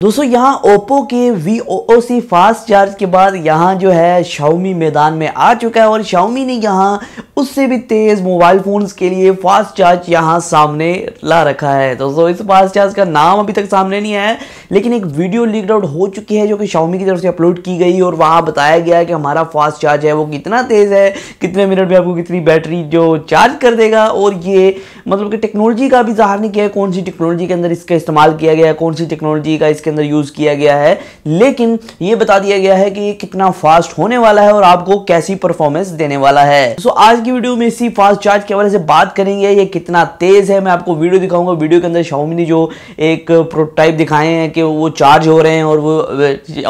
दोस्तों यहाँ Oppo के VOOC फास्ट चार्ज के बाद यहाँ जो है Xiaomi मैदान में आ चुका है और Xiaomi ने यहाँ उससे भी तेज़ मोबाइल फ़ोन्स के लिए फास्ट चार्ज यहाँ सामने ला रखा है। दोस्तों इस फास्ट चार्ज का नाम अभी तक सामने नहीं आया है, लेकिन एक वीडियो लीक आउट हो चुकी है जो कि Xiaomi की तरफ से अपलोड की गई और वहाँ बताया गया है कि हमारा फास्ट चार्ज है वो कितना तेज़ है, कितने मिनट में आपको कितनी बैटरी जो चार्ज कर देगा। और ये मतलब कि टेक्नोलॉजी का भी ज़ाहिर नहीं किया है, कौन सी टेक्नोलॉजी के अंदर इसका इस्तेमाल किया गया है, कौन सी टेक्नोलॉजी का इसके अंदर यूज़ किया गया है, लेकिन ये बता दिया गया है कि ये कितना फास्ट होने वाला है और आपको कैसी परफॉर्मेंस देने वाला है। तो आज की वीडियो में इसी फास्ट चार्ज के हवाले से बात करेंगे, ये कितना तेज़ है। मैं आपको वीडियो दिखाऊंगा, वीडियो के अंदर Xiaomi ने जो एक प्रोटोटाइप दिखाए हैं कि वो चार्ज हो रहे हैं और वो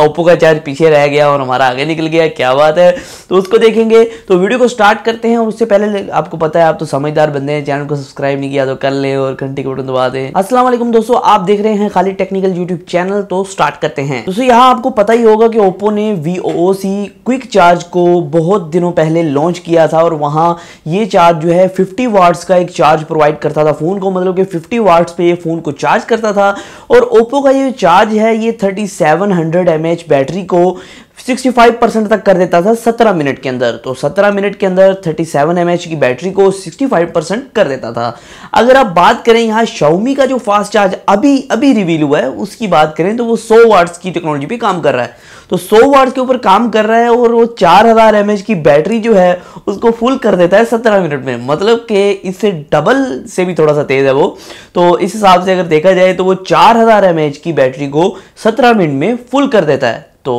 Oppo का चार्ज पीछे रह गया और हमारा आगे निकल गया, क्या बात है, तो उसको देखेंगे। तो वीडियो को स्टार्ट करते हैं और उससे पहले आपको पता है आप तो समझदार बंदे हैं, चैनल को सब्सक्राइब नहीं किया तो कर लें और घंटे के बटन दबा दें। अस्सलाम वालेकुम दोस्तों, आप देख रहे हैं खालिद टेक्निकल यूट्यूब चैनल। तो स्टार्ट करते हैं। दोस्तों यहाँ आपको पता ही होगा कि Oppo ने VOOC क्विक चार्ज को बहुत दिनों पहले लॉन्च किया था और वहाँ ये चार्ज जो है 50 वाट्स का एक चार्ज प्रोवाइड करता था फ़ोन को, मतलब कि 50 वाट्स पे ये फ़ोन को चार्ज करता था। और Oppo का ये चार्ज है ये 3700 mAh बैटरी को 65% तक कर देता था 17 मिनट के अंदर। तो 17 मिनट के अंदर 37 mAh की बैटरी को 65% कर देता था। अगर आप बात करें यहाँ Xiaomi का जो फास्ट चार्ज अभी रिवील हुआ है उसकी बात करें तो वो 100 वाट्स की टेक्नोलॉजी पे काम कर रहा है। तो 100 वाट्स के ऊपर काम कर रहा है और वो 4000 mAh की बैटरी जो है उसको फुल कर देता है 17 मिनट में, मतलब कि इससे डबल से भी थोड़ा सा तेज़ है वो। तो इस हिसाब से अगर देखा जाए तो वो 4000 mAh की बैटरी को 17 मिनट में फुल कर देता है। तो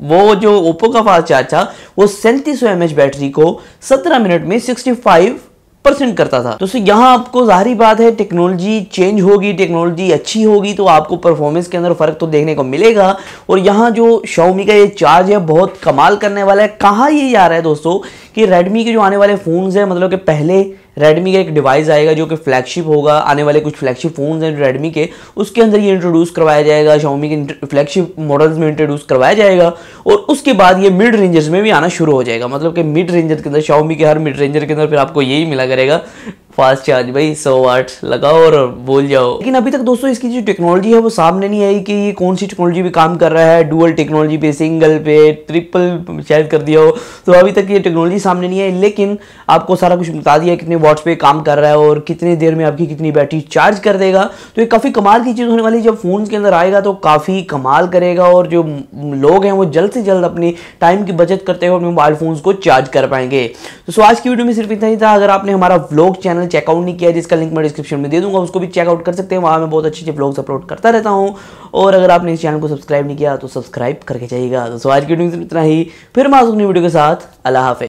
वो जो Oppo का फास्ट चार्ज था वो 3700 mAh बैटरी को 17 मिनट में 65% करता था। तो यहाँ आपको जाहिर बात है टेक्नोलॉजी चेंज होगी, टेक्नोलॉजी अच्छी होगी तो आपको परफॉर्मेंस के अंदर फ़र्क तो देखने को मिलेगा। और यहाँ जो Xiaomi का ये चार्ज है बहुत कमाल करने वाला है। कहाँ ये जा रहा है दोस्तों कि Redmi के जो आने वाले फ़ोन्स हैं, मतलब कि पहले Redmi का एक डिवाइस आएगा जो कि फ्लैगशिप होगा, आने वाले कुछ फ्लैगशिप फ़ोन्स हैं Redmi के, उसके अंदर ये इंट्रोड्यूस करवाया जाएगा, Xiaomi के फ्लैगशिप मॉडल्स में इंट्रोड्यूस करवाया जाएगा। और उसके बाद ये मिड रेंजर्स में भी आना शुरू हो जाएगा, मतलब कि मिड रेंजर के अंदर Xiaomi के हर मिड रेंजर के अंदर फिर आपको यही मिला करेगा फास्ट चार्ज, भाई 100 वाट लगाओ और बोल जाओ। लेकिन अभी तक दोस्तों इसकी जो टेक्नोलॉजी है वो सामने नहीं आई कि ये कौन सी टेक्नोलॉजी पे काम कर रहा है, डुअल टेक्नोलॉजी पे, सिंगल पे, ट्रिपल शायद कर दिया हो, तो अभी तक ये टेक्नोलॉजी सामने नहीं आई। लेकिन आपको सारा कुछ बता दिया कितने वाट्स पे काम कर रहा है और कितनी देर में आपकी कितनी बैटरी चार्ज कर देगा। तो ये काफ़ी कमाल की चीज़ होने वाली है। जब फ़ोन के अंदर आएगा तो काफ़ी कमाल करेगा और जो लोग हैं वो जल्द से जल्द अपनी टाइम की बचत करते हुए अपने मोबाइल फ़ोन्स को चार्ज कर पाएंगे। तो आज की वीडियो में सिर्फ इतना ही था। अगर आपने हमारा व्लॉग चैनल चेकआउट नहीं किया जिसका लिंक मैं डिस्क्रिप्शन में दे दूंगा, उसको भी चेकआउट कर सकते हैं, वहाँ मैं बहुत अच्छे व्लॉग्स अपलोड करता रहता हूँ। और अगर आपने इस चैनल को सब्सक्राइब नहीं किया तो सब्सक्राइब करके जाइएगा। तो आज की वीडियो में इतना ही, फिर मैं वीडियो के साथ, अल्लाह हाफ़िज़।